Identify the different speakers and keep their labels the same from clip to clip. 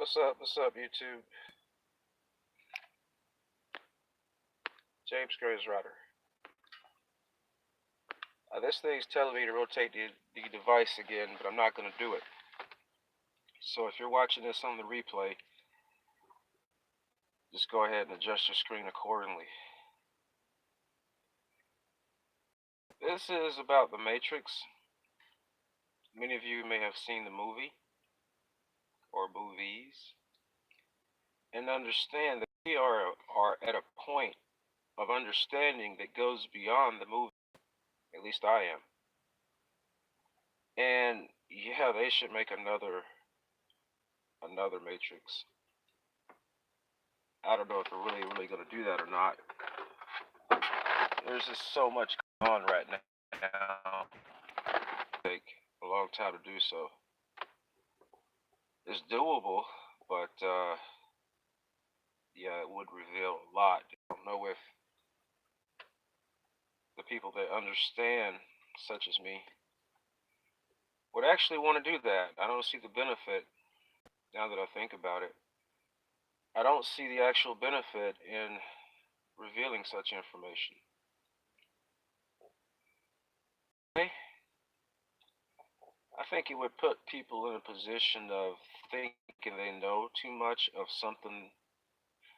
Speaker 1: What's up? What's up, YouTube? James Graves Rider. This thing's telling me to rotate the device again, but I'm not going to do it. So if you're watching this on the replay, just go ahead and adjust your screen accordingly. This is about The Matrix. Many of you may have seen the movie or movies and understand that we are at a point of understanding that goes beyond the movie. At least I am. And yeah, they should make another Matrix. I don't know if they're really going to do that or not. There's just so much going on right now. Take a long time to do so. It's doable, but yeah, it would reveal a lot. I don't know if the people that understand, such as me, would actually want to do that. I don't see the benefit now that I think about it. I don't see the actual benefit in revealing such information. Okay? I think it would put people in a position of thinking they know too much of something.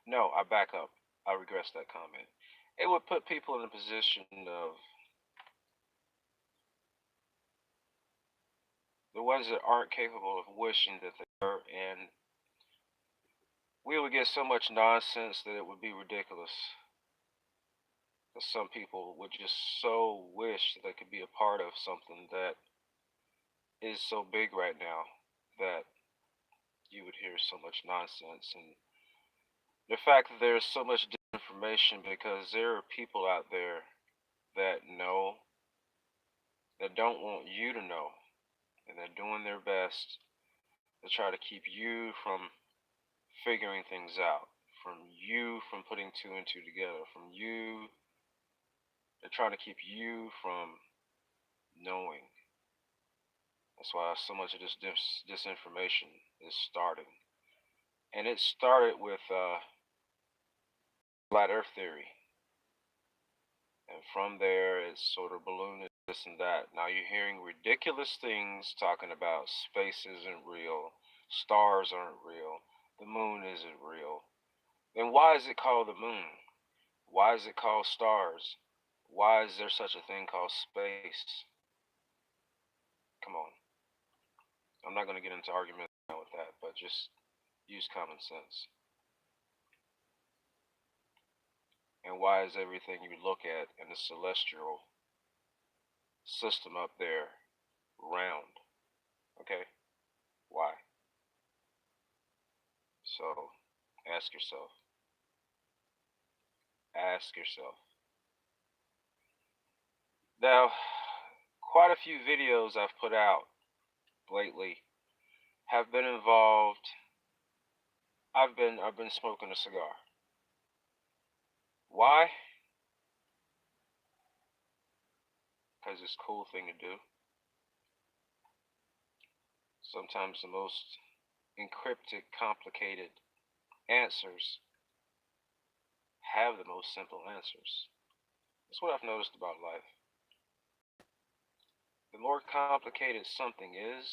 Speaker 1: No, I back up. I regress that comment. It would put people in a position of the ones that aren't capable of wishing that they were, and we would get so much nonsense that it would be ridiculous. That some people would just so wish that they could be a part of something that is so big right now that you would hear so much nonsense. And the fact that there's so much disinformation because there are people out there that know, that don't want you to know, and they're doing their best to try to keep you from figuring things out, from you from putting two and two together, from you, they're trying to keep you from knowing. That's why so much of this disinformation is starting. And it started with flat earth theory. And from there, it's sort of ballooned this and that. Now you're hearing ridiculous things talking about space isn't real, stars aren't real, the moon isn't real. Then why is it called the moon? Why is it called stars? Why is there such a thing called space? Come on. I'm not going to get into argument with that, but just use common sense. And why is everything you look at in the celestial system up there round? Okay? Why? So, ask yourself. Ask yourself. Now, quite a few videos I've put out lately have been involved. I've been smoking a cigar. Why? Because it's a cool thing to do. Sometimes the most encrypted, complicated answers have the most simple answers. That's what I've noticed about life. The more complicated something is,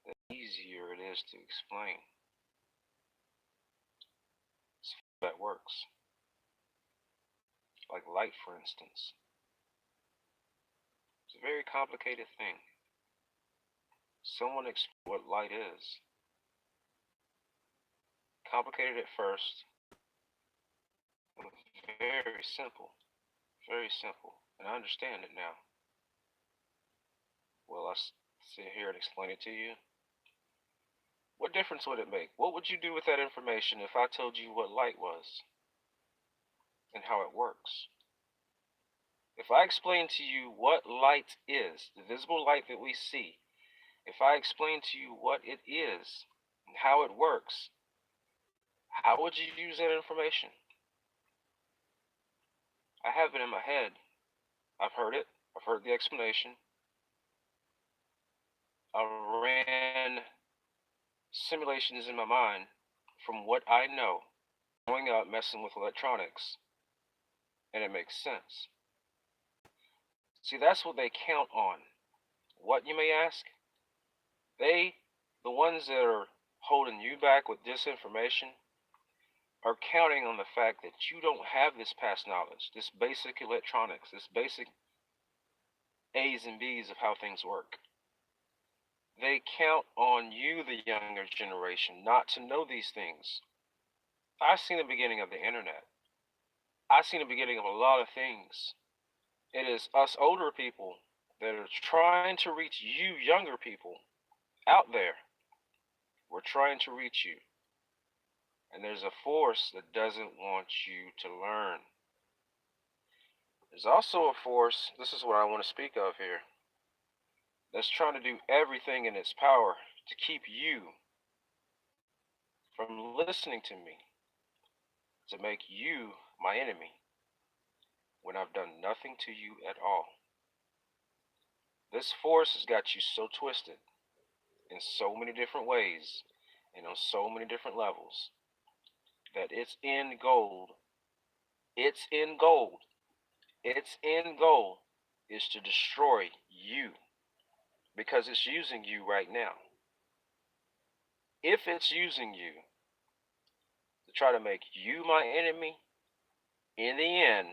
Speaker 1: the easier it is to explain. That works. Like light, for instance. It's a very complicated thing. Someone explained what light is. Complicated at first. Very simple. Very simple. And I understand it now. Will I sit here and explain it to you? What difference would it make? What would you do with that information if I told you what light was and how it works? If I explain to you what light is, the visible light that we see, if I explain to you what it is and how it works, how would you use that information? I have it in my head. I've heard it. I've heard the explanation. I ran simulations in my mind from what I know growing up messing with electronics, and it makes sense. See, that's what they count on. What, you may ask? They, the ones that are holding you back with disinformation, are counting on the fact that you don't have this past knowledge, this basic electronics, this basic A's and B's of how things work. They count on you, the younger generation, not to know these things. I've seen the beginning of the internet. I've seen the beginning of a lot of things. It is us older people that are trying to reach you, younger people, out there. We're trying to reach you. And there's a force that doesn't want you to learn. There's also a force, this is what I want to speak of here, that's trying to do everything in its power to keep you from listening to me, to make you my enemy, when I've done nothing to you at all. This force has got you so twisted in so many different ways and on so many different levels that its end goal, its end goal, its end goal is to destroy you, because it's using you right now. If it's using you to try to make you my enemy, in the end,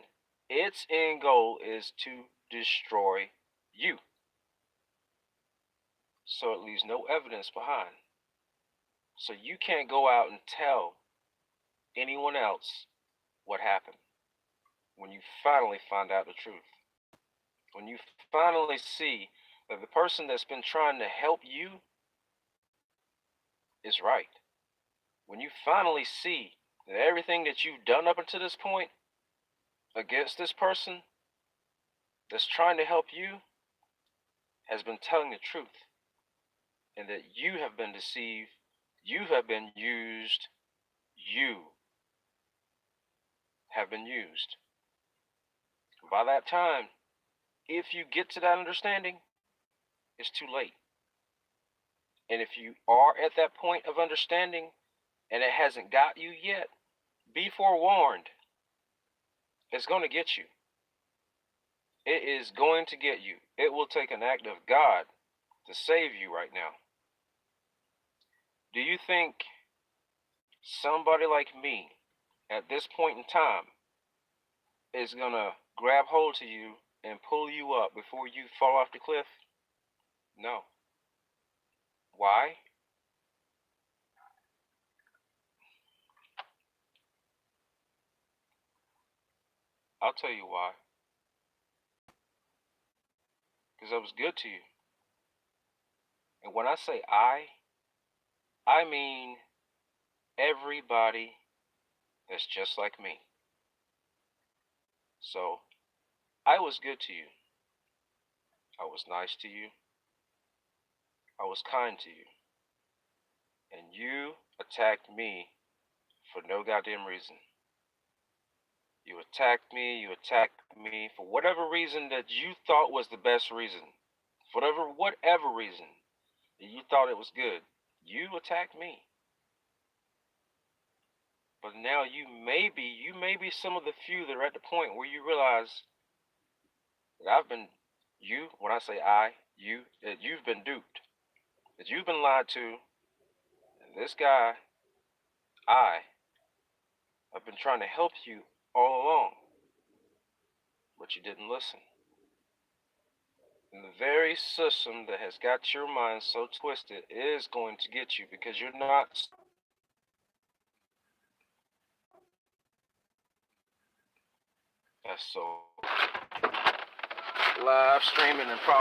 Speaker 1: its end goal is to destroy you. So it leaves no evidence behind. So you can't go out and tell anyone else what happened when you finally find out the truth. When you finally see that the person that's been trying to help you is right. When you finally see that everything that you've done up until this point against this person that's trying to help you has been telling the truth, and that you have been deceived, you have been used, you have been used. By that time, if you get to that understanding, it's too late. And if you are at that point of understanding and it hasn't got you yet, be forewarned. It's going to get you. It is going to get you. It will take an act of God to save you right now. Do you think somebody like me at this point in time is going to grab hold to you and pull you up before you fall off the cliff? No. Why? I'll tell you why. Because I was good to you. And when I say I mean everybody that's just like me. So, I was good to you. I was nice to you. I was kind to you. And you attacked me for no goddamn reason. You attacked me for whatever reason that you thought was the best reason. For whatever reason that you thought it was good. You attacked me. But now you may be some of the few that are at the point where you realize that when I say that you've been duped. That you've been lied to. And this guy, I've been trying to help you all along. But you didn't listen. And the very system that has got your mind so twisted is going to get you, because you're not. That's so live streaming and probably.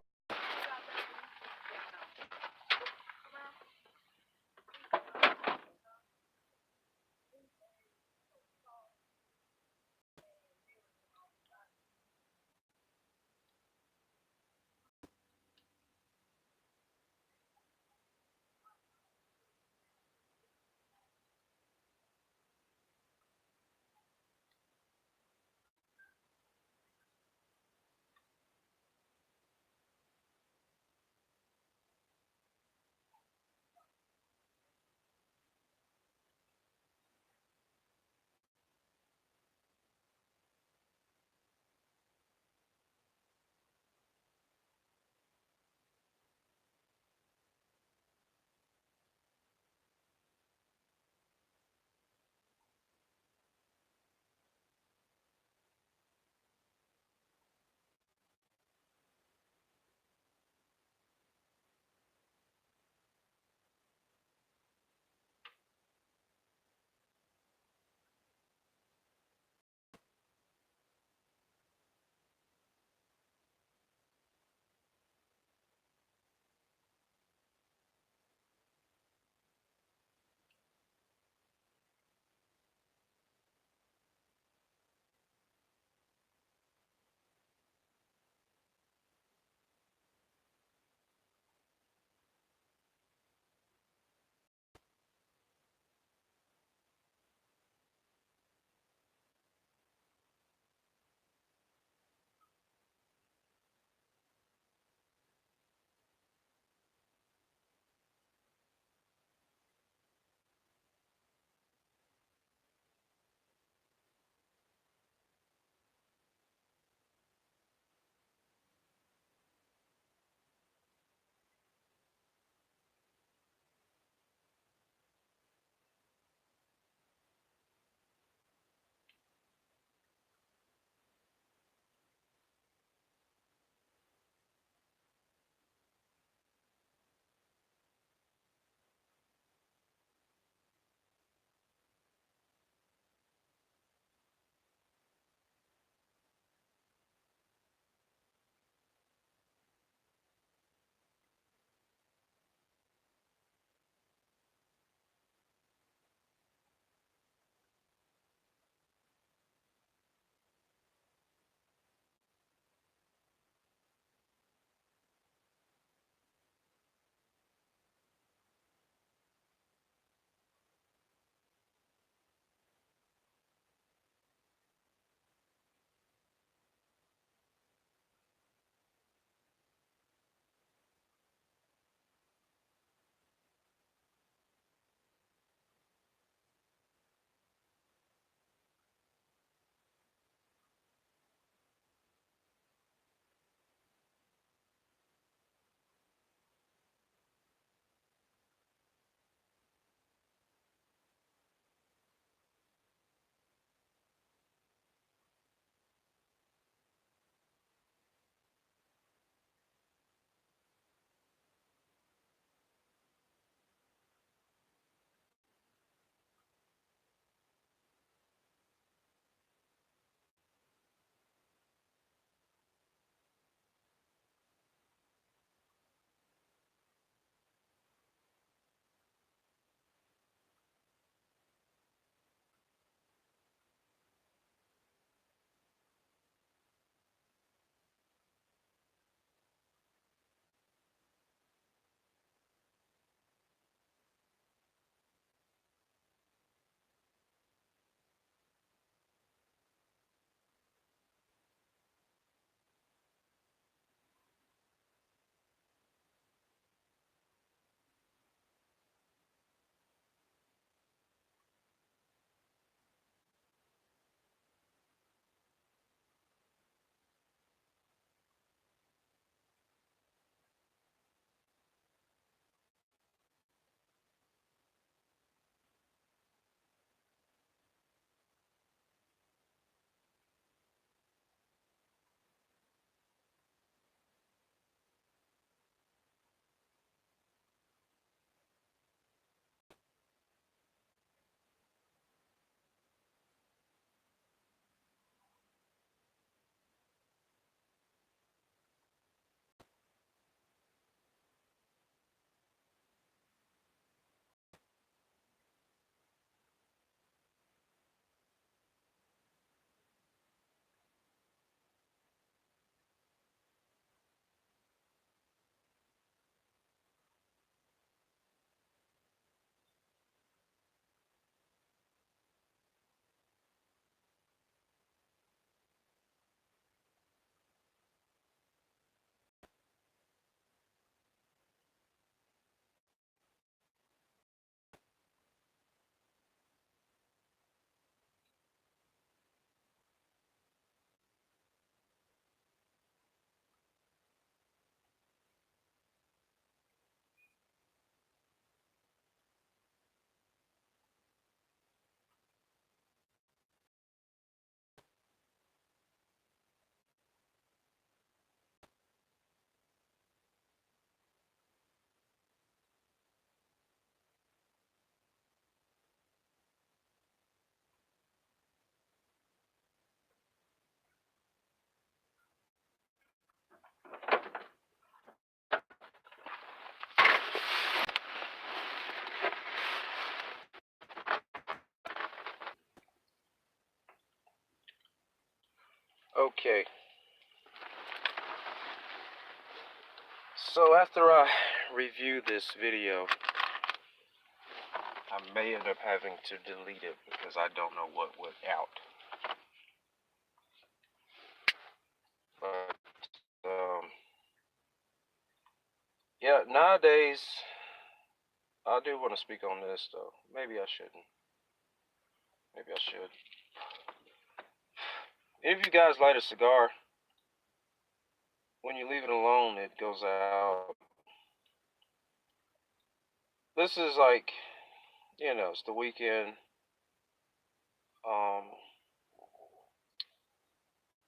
Speaker 1: Okay. So after I review this video, I may end up having to delete it because I don't know what went out. But yeah, nowadays I do want to speak on this though. Maybe I shouldn't. Maybe I should. If you guys light a cigar, when you leave it alone, it goes out. This is like, it's the weekend. Um,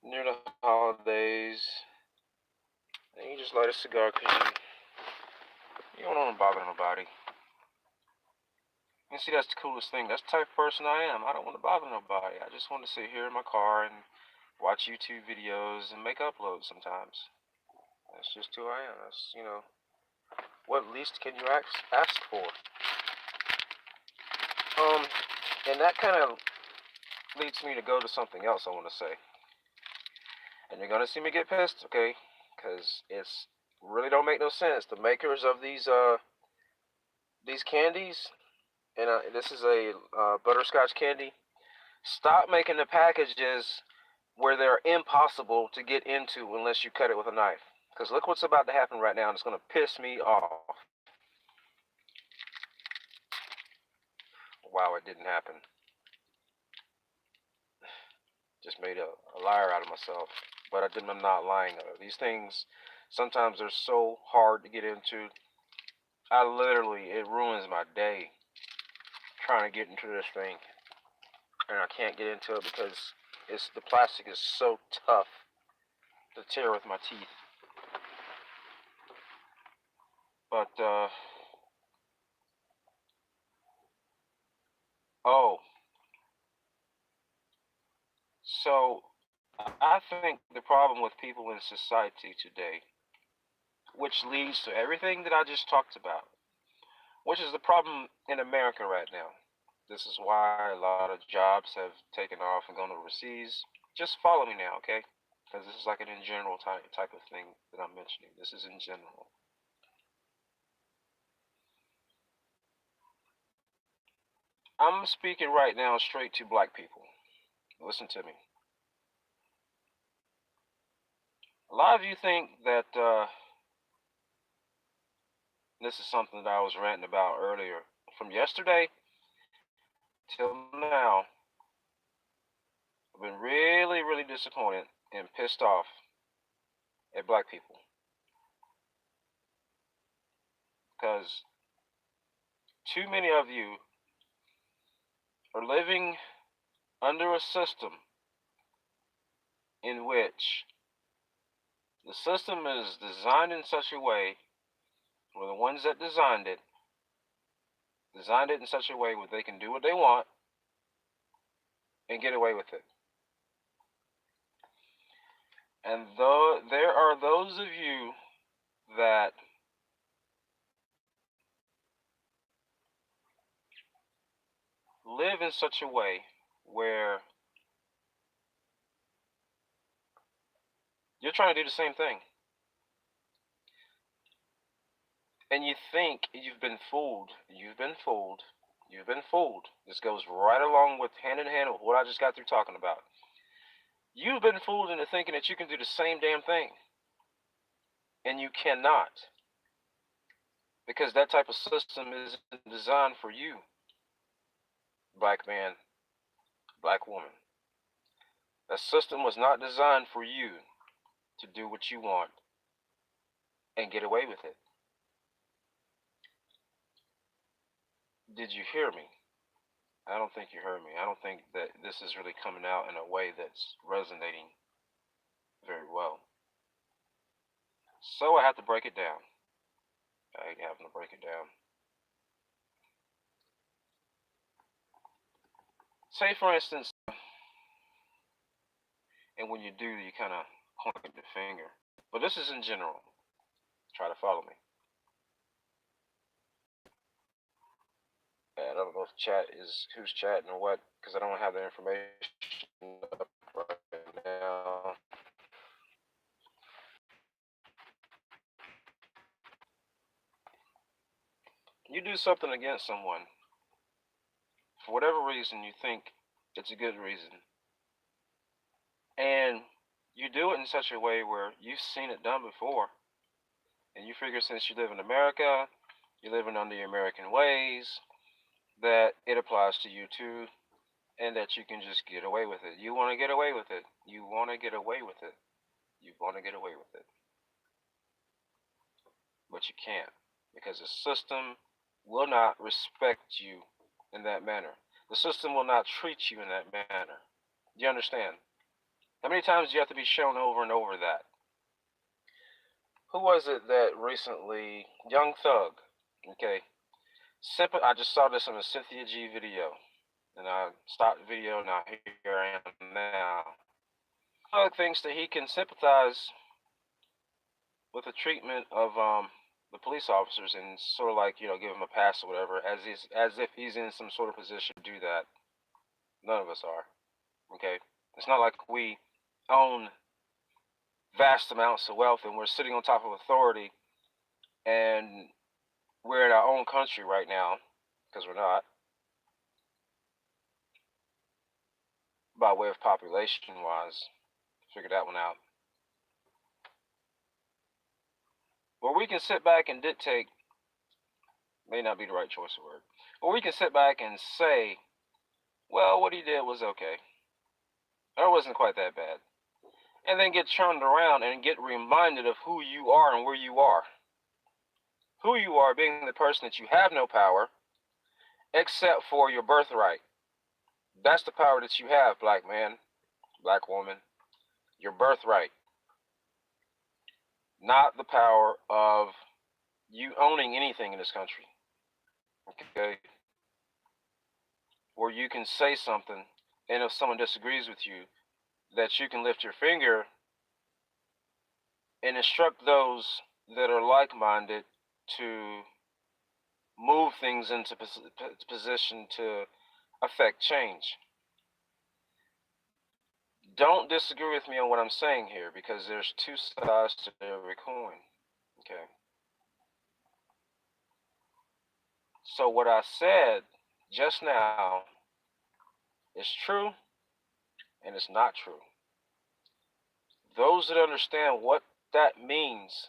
Speaker 1: Near the holidays, and you just light a cigar because you don't want to bother nobody. You see, that's the coolest thing. That's the type of person I am. I don't want to bother nobody. I just want to sit here in my car and watch YouTube videos and make uploads sometimes. That's just who I am. That's, what least can you ask for? And that kind of leads me to go to something else I want to say. And you're going to see me get pissed, okay? Because it's really don't make no sense. The makers of these candies, and this is a butterscotch candy, stop making the packages where they're impossible to get into unless you cut it with a knife. Because look what's about to happen right now, and it's going to piss me off. Wow, it didn't happen. Just made a liar out of myself. But I'm not lying. These things, sometimes they're so hard to get into. It ruins my day trying to get into this thing. And I can't get into it because the plastic is so tough to tear with my teeth. But, so I think the problem with people in society today, which leads to everything that I just talked about, which is the problem in America right now. This is why a lot of jobs have taken off and gone overseas. Just follow me now, okay? Because this is like an in general type of thing that I'm mentioning. This is in general. I'm speaking right now straight to black people. Listen to me. A lot of you think that this is something that I was ranting about earlier. From yesterday till now, I've been really, really disappointed and pissed off at black people. Because too many of you are living under a system in which the system is designed in such a way, or the ones that designed it in such a way where they can do what they want and get away with it. And though there are those of you that live in such a way where you're trying to do the same thing, and you think you've been fooled. This goes right along with hand in hand with what I just got through talking about. You've been fooled into thinking that you can do the same damn thing, and you cannot, because that type of system isn't designed for you, black man, black woman. That system was not designed for you to do what you want and get away with it. Did you hear me? I don't think you heard me. I don't think that this is really coming out in a way that's resonating very well. So I have to break it down. I hate having to break it down. Say, for instance, and when you do, you kind of point the finger. But this is in general. Try to follow me. I don't know if chat is who's chatting or what, because I don't have the information up right now. do something against someone, for whatever reason you think it's a good reason, and you do it in such a way where you've seen it done before, and you figure since you live in America, you're living under the American ways, that it applies to you too, and that you can just get away with it. You want to get away with it. You want to get away with it. You want to get away with it. But you can't, because the system will not respect you in that manner. The system will not treat you in that manner. Do you understand? How many times do you have to be shown over and over that? Who was it that recently, Young Thug, okay, I just saw this on a Cynthia G video, and I stopped the video, and now here I am now. Thug thinks that he can sympathize with the treatment of the police officers and sort of like, give him a pass or whatever, as if he's in some sort of position to do that. None of us are. Okay? It's not like we own vast amounts of wealth and we're sitting on top of authority and we're in our own country right now, because we're not, by way of population wise. Figure that one out. Where we can sit back and dictate, may not be the right choice of word, or we can sit back and say, well, what he did was okay, or it wasn't quite that bad, and then get turned around and get reminded of who you are and where you are. Who you are being the person that you have no power except for your birthright. That's the power that you have, black man, black woman, your birthright. Not the power of you owning anything in this country. Okay? Where you can say something, and if someone disagrees with you, that you can lift your finger and instruct those that are like-minded to move things into position to affect change. Don't disagree with me on what I'm saying here, because there's two sides to every coin. Okay? So what I said just now is true and it's not true. Those that understand what that means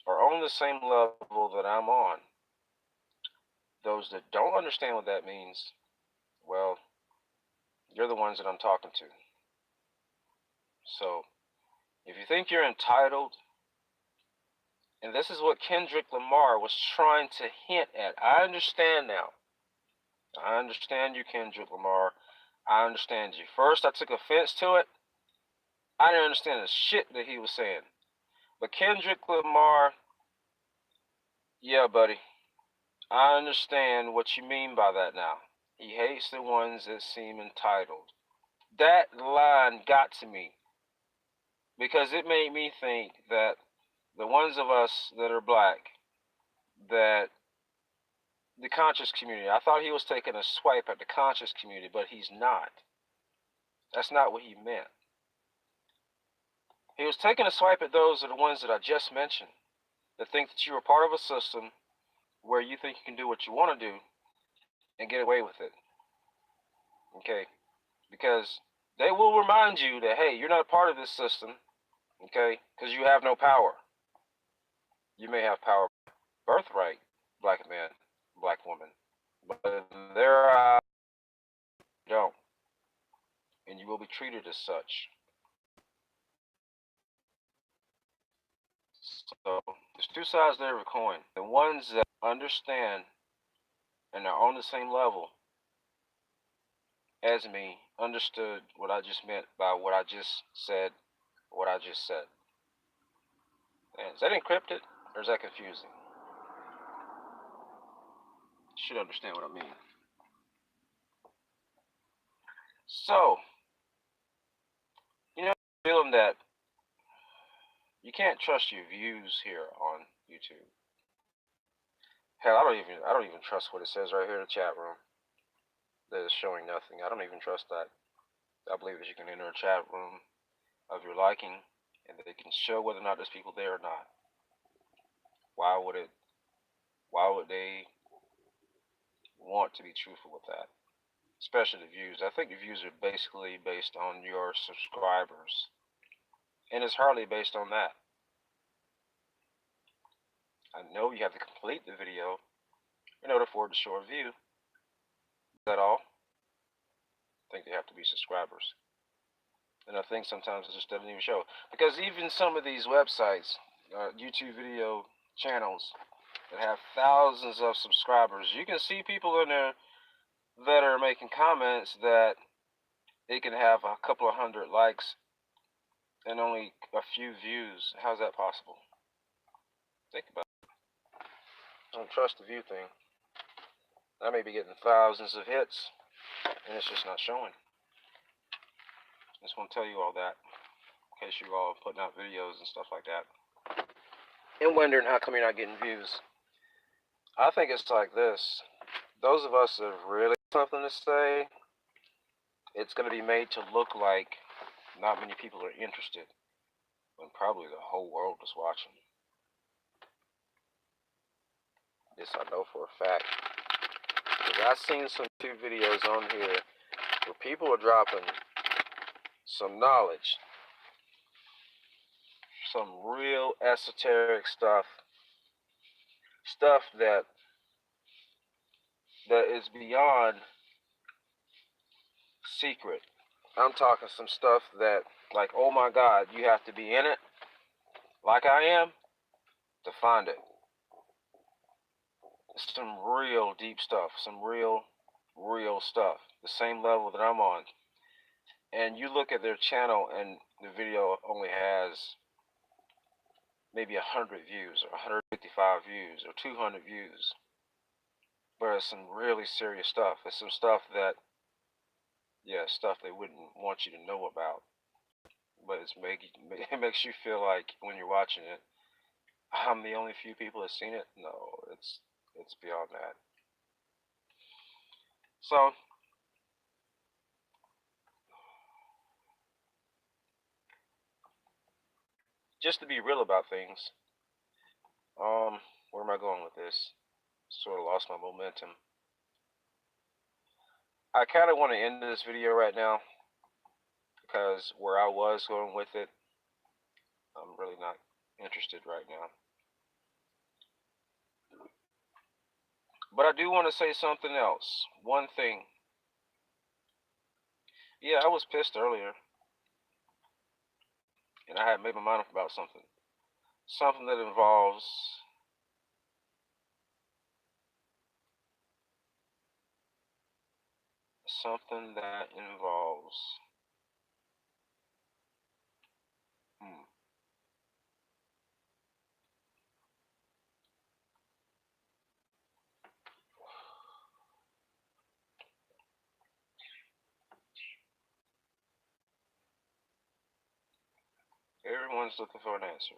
Speaker 1: are on the same level that I'm on. Those that don't understand what that means, well, you're the ones that I'm talking to. So, if you think you're entitled, and this is what Kendrick Lamar was trying to hint at, I understand now. I understand you, Kendrick Lamar. I understand you. First, I took offense to it. I didn't understand the shit that he was saying. But Kendrick Lamar, yeah, buddy, I understand what you mean by that now. He hates the ones that seem entitled. That line got to me, because it made me think that the ones of us that are black, that the conscious community, I thought he was taking a swipe at the conscious community, but he's not. That's not what he meant. He was taking a swipe at those are the ones that I just mentioned, that think that you are part of a system where you think you can do what you want to do and get away with it. Okay? Because they will remind you that, hey, you're not a part of this system, okay? Because you have no power. You may have power, birthright, black man, black woman, but in their eyes, you don't. And you will be treated as such. So there's two sides to every coin. The ones that understand and are on the same level as me understood what I just meant by what I just said, And is that encrypted or is that confusing? You should understand what I mean. So, feeling that you can't trust your views here on YouTube. Hell, I don't even trust what it says right here in the chat room. That is showing nothing. I don't even trust that. I believe that you can enter a chat room of your liking, and that it can show whether or not there's people there or not. Why would they want to be truthful with that, especially the views. I think the views are basically based on your subscribers, and it's hardly based on that. I know you have to complete the video in order for it to show a view. Is that all? I think they have to be subscribers. And I think sometimes it just doesn't even show. Because even some of these websites, YouTube video channels that have thousands of subscribers, you can see people in there that are making comments that it can have a couple of hundred likes and only a few views. How's that possible? Think about it. I don't trust the view thing. I may be getting thousands of hits, and it's just not showing. I just want to tell you all that, in case you all are putting out videos and stuff like that, and wondering how come you're not getting views. I think it's like this. Those of us that have really something to say, it's going to be made to look like not many people are interested, when probably the whole world is watching. This I know for a fact. Because I've seen some YouTube videos on here where people are dropping some knowledge, some real esoteric stuff that is beyond secret. I'm talking some stuff that, like, oh my God, you have to be in it, like I am, to find it. Some real deep stuff, some real stuff, the same level that I'm on. And you look at their channel and the video only has maybe 100 views or 155 views or 200 views. But it's some really serious stuff. It's some stuff that, stuff they wouldn't want you to know about. But it makes you feel like when you're watching it, I'm the only few people that seen it. No, it's beyond that. So just to be real about things, where am I going with this? Sort of lost my momentum. I kind of want to end this video right now, because where I was going with it, I'm really not interested right now. But I do want to say something else. One thing. Yeah, I was pissed earlier, and I had made my mind up about something. Something that involves everyone's looking for an answer.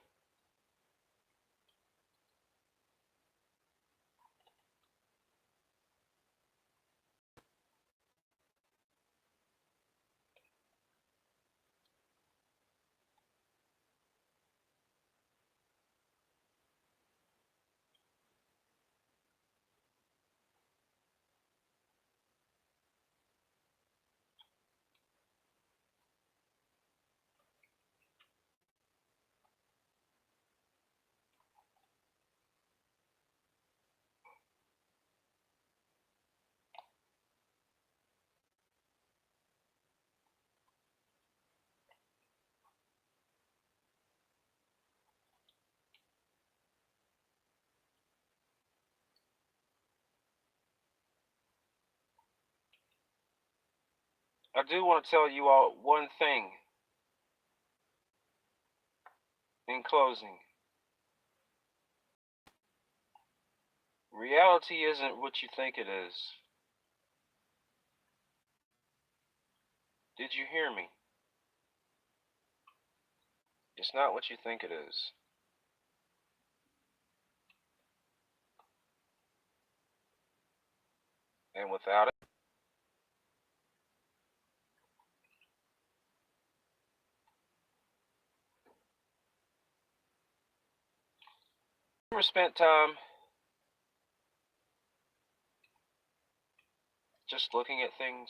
Speaker 1: I do want to tell you all one thing in closing. Reality isn't what you think it is. Did you hear me? It's not what you think it is. And without it, I never spent time just looking at things.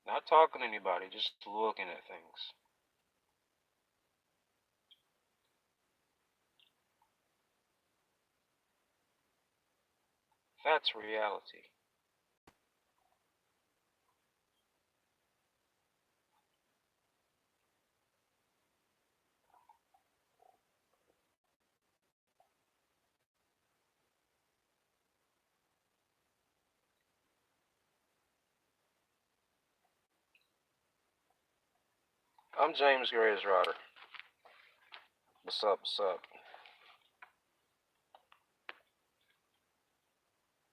Speaker 1: Not talking to anybody, just looking at things. That's reality. I'm James Graysrotter. What's up, what's up?